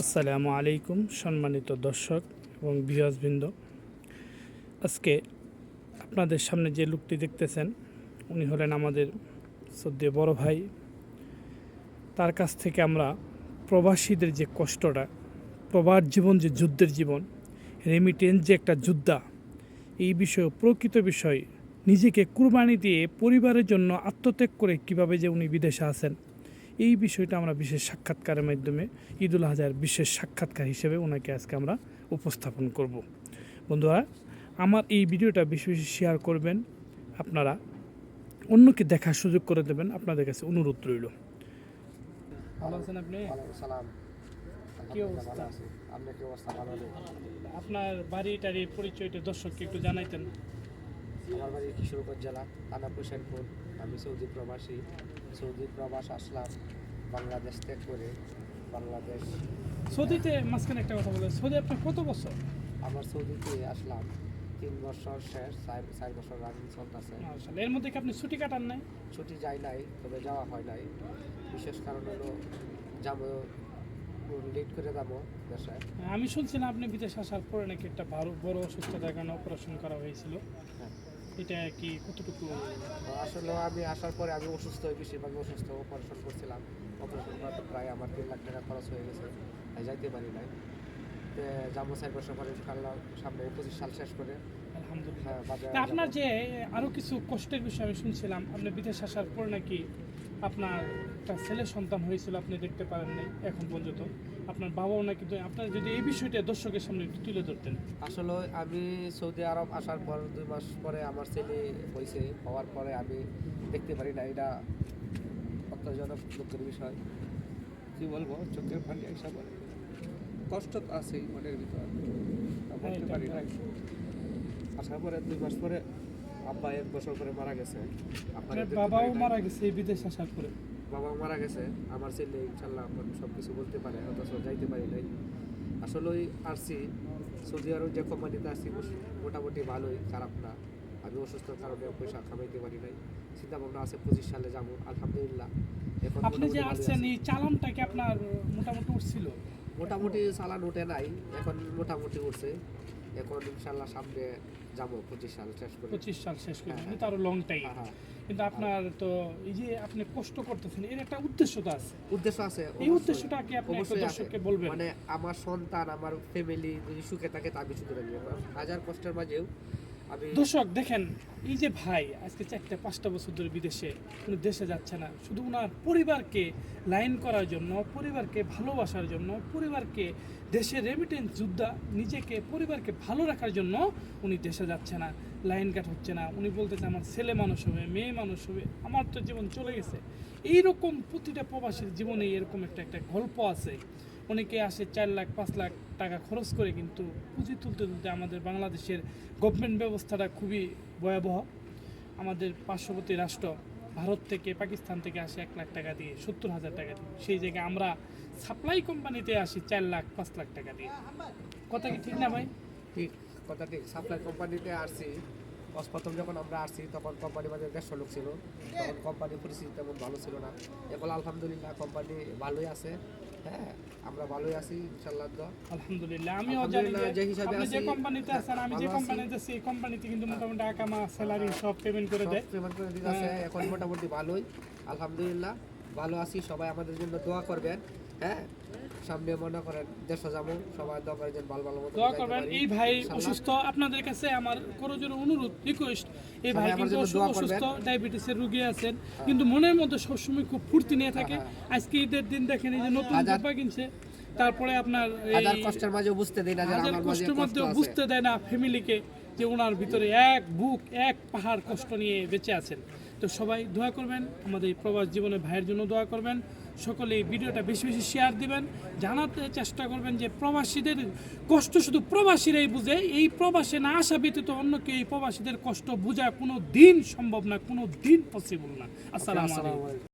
আসসালামু আলাইকুম সম্মানিত দর্শক এবং ভিউয়ার্সবৃন্দ। আজকে আপনাদের সামনে যে লোকটি দেখতেছেন উনি হলেন আমাদের সদ্য বড় ভাই। তার কাছ থেকে আমরা প্রবাসীদের যে কষ্টটা, প্রবাস জীবন যে যুদ্ধের জীবন, রেমিটেন্স যে একটা যোদ্ধা, এই বিষয়ে প্রকৃত বিষয় নিজেকে কুরবানি দিয়ে পরিবারের জন্য আত্মত্যাগ করে কিভাবে যে উনি বিদেশে আছেন, এই বিষয়টা আমরা বিশেষ সাক্ষাৎকারের মাধ্যমে ঈদুল আজহার বিশেষ সাক্ষাৎকার হিসেবে ওনাকে আজকে আমরা উপস্থাপন করব। বন্ধুরা, আমার এই ভিডিওটা বেশি বেশি শেয়ার করবেন, আপনারা অন্যকে দেখার সুযোগ করে দেবেন, আপনাদের কাছে অনুরোধ রইল। ভালো আছেন আপনি? কি অবস্থা? আপনার বাড়ি টাড়ির পরিচয়টা দর্শককে একটু জানাইতেন। আমার বাড়ি কিশোরগঞ্জ জেলা, থানা হোসেনপুর। আমি সৌদি প্রবাসী। সৌদি প্রবাস আসলাম বাংলাদেশ ত্যাগ করে। বাংলাদেশ সৌদিতে মাঝখানে একটা কথা বলে, সৌদি আপনার কত বছর? আমার সৌদিতে আসলাম 3 বছর শেষ, 4 বছর রানিং চলতেছে। এর মধ্যে কি আপনি ছুটি কাটান নাই? ছুটি যাই নাই, তবে যাওয়া হয় নাই। বিশেষ কারণ হলো যাবো, লেট করে যাবো দেশে। আমি শুনছিলাম আপনি বিদেশ আসার পরে নাকি একটা বড় অসুস্থতার কারণে অপারেশন করা হয়েছিল। হ্যাঁ, এটা কি কতটুকু? আসলে আমি আসার পরে আমি অসুস্থ, বেশিরভাগ অসুস্থ। অপারেশন করছিলাম। অপারেশন করাতে প্রায় আমার 3 লাখ টাকা খরচ হয়ে গেছে। তাই যাইতে পারি নাই। যাবো 4 বছর পরে ইনশাআল্লাহ, সামনে 25 সাল শেষ করে। আলহামদুলিল্লাহ। বাজারে তা আপনার যে আরো কিছু কষ্টের বিষয় আমি শুনছিলাম, আপনি বিদেশ আসার পর নাকি আপনার একটা ছেলে সন্তান হয়েছিল, আপনি দেখতে পারেন নাই এখন পর্যন্ত। আপনার বাবাও নাকি, আপনার যদি এই বিষয়টা দর্শকের সামনে একটু তুলে ধরতেন। আসলে আমি সৌদি আরব আসার পর 2 মাস পরে আমার ছেলে হয়েছে। হওয়ার পরে আমি দেখতে পারি না। এটা লজ্জাজনক দুঃখের বিষয়। কি বলবো, চোখের পানি আসা বলে। কষ্ট তো আছেই মনের ভিতর, বলতে পারি না। আসার পরে 2 মাস পরে আব্বা 1 বছর পরে মারা গেছে। বাবাও মারা গেছে এই বিদেশ আসার পরে? বাবাও মারা গেছে। আমার ছেলে ইনশাল্লাহ সব কিছু বলতে পারে, অথচ যাইতে পারি নাই। আসলে আসছি সৌদি আরব যে কোম্পানিতে আসছি মোটামুটি ভালোই, খারাপ না। আমি অসুস্থর কারণে পয়সা কামাইতে পারি নাই। চিন্তা ভাবনা আছে 25 সালে যাবো, আলহামদুলিল্লাহ। এখন আপনি যে আসছেন এই চালানটা কি আপনার মোটামুটি উঠছিল? মোটামুটি চালান উঠে নাই, এখন মোটামুটি উঠছে। এখন ইনশাল্লাহ সামনে যাবো 25 সাল শেষ করে। 25 সাল শেষ করে, কিন্তু আরো লং টাইম। কিন্তু আপনার তো এই যে আপনি কষ্ট করতেছেন, এর একটা উদ্দেশ্য তো আছে। উদ্দেশ্য আছে। এই উদ্দেশ্যটা কি আপনি একটু দর্শককে বলবেন? মানে আমার সন্তান, আমার ফ্যামিলি যদি সুখে থাকে তা আমি সুখে থাকবো। হাজার কষ্টের মাঝেও আমি। দর্শক দেখেন, এই যে ভাই আজকে 4-5টা বছর ধরে বিদেশে, উনি দেশে যাচ্ছে না, শুধু ওনার পরিবারকে লাইন করার জন্য, পরিবারকে ভালোবাসার জন্য, পরিবারকে দেশের রেমিটেন্স যোদ্ধা, নিজেকে পরিবারকে ভালো রাখার জন্য উনি দেশে যাচ্ছে না, লাইন কাট হচ্ছে না। উনি বলতেছে আমার ছেলে মানুষ হবে, মেয়ে মানুষ হবে, আমার তো জীবন চলে গেছে। এইরকম প্রতিটা প্রবাসীর জীবনে এরকম একটা গল্প আছে। অনেকে আসে 4 লাখ 5 লাখ টাকা খরচ করে, কিন্তু পুঁজি তুলতে তুলতে আমাদের বাংলাদেশের গভর্নমেন্ট ব্যবস্থাটা খুবই ভয়াবহ। আমাদের পার্শ্ববর্তী রাষ্ট্র ভারত থেকে, পাকিস্তান থেকে আসে 1 লাখ টাকা দিয়ে, 70,000 টাকা দিয়ে। সেই জায়গায় আমরা সাপ্লাই কোম্পানিতে আসি 4 লাখ 5 লাখ টাকা দিয়ে। কথা কি ঠিক না ভাই? ঠিক কথা, ঠিক। সাপ্লাই কোম্পানিতে আসছি। প্রথম যখন আমরা আসছি তখন কোম্পানি বাজারে 150 লোক ছিল। তখন কোম্পানির পরিস্থিতি তেমন ভালো ছিল না। এখন আলহামদুলিল্লাহ কোম্পানি ভালোই আছে। হ্যাঁ, আমরা ভালোই আছি ইনশাআল্লাহ। আলহামদুলিল্লাহ। আমিও জানি যে আপনি যে কোম্পানিতে আছেন, আমি যে কোম্পানিতে আছি, এই কোম্পানিতে কিন্তু মোটামুটি আকামা স্যালারি সব পেমেন্ট করে দেয়। পেমেন্ট করে দিতেছে। এখন মোটামুটি ভালোই, আলহামদুলিল্লাহ ভালো আছি। সবাই আমাদের জন্য দোয়া করবেন। হ্যাঁ, সামনে মনে করেন দেশে যাবো, সবাই দোয়া করেন, ভালো ভালো মতো দোয়া করবেন। এই ভাই অসুস্থ, আপনাদের কাছে আমার করজোর অনুরোধ, রিকোয়েস্ট, এই ভাই কিন্তু অসুস্থ, ডায়াবেটিসের রোগী আছেন, কিন্তু মনের মধ্যে সবসময় খুব ফুর্তি নিয়ে থাকে। আজকে ঈদের দিন দেখেন এই যে নতুন জামা কিনছে, তারপরে আপনার হাজার কষ্টের মাঝে বুঝতে দেয় না, হাজার কষ্টের মধ্যে বুঝতে দেয় না ফ্যামিলিকে যে ওনার ভিতরে এক বুক এক পাহাড় কষ্ট নিয়ে বেঁচে আছেন। তো সবাই দোয়া করবেন, আমাদের এই প্রবাস জীবনে ভাইয়ের জন্য দোয়া করবেন। সকলে এই ভিডিওটা বেশি বেশি শেয়ার দিবেন, জানাতে চেষ্টা করবেন যে প্রবাসীদের কষ্ট শুধু প্রবাসীরাই বুঝে। এই প্রবাসে না আসা ব্যতীত অন্য কেউ এই প্রবাসীদের কষ্ট বোঝা কোনো দিন সম্ভব না, কোনো দিন পসিবল না। আসসালামু আলাইকুম।